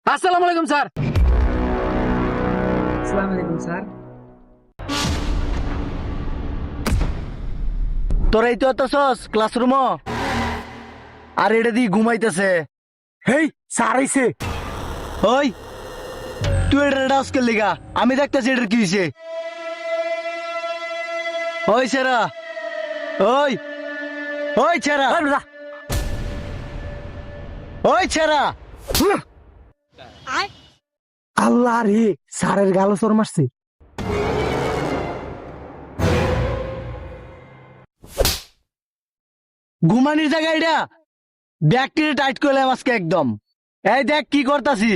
আসসালামু আলাইকুম স্যার। আসসালামু আলাইকুম স্যার। তোরাই তো আতাছস ক্লাসরুম আর এটা দিয়ে ঘুমাইতেছে। হেই স্যার আইছে। ওই তুই এটা ডাউসকে লিগা আমি দেখতেছি এটার কি হয়েছে। ওই ছেড়া, ওই ওই ছেড়া, ওই ছেড়া। আল্লাহ রে, স্যারের গাল চোর মারছে। ঘুমানির জায়গা এটা ব্যাগটি টাইট করলাম আজকে একদম। এই দেখ কি করতাছি।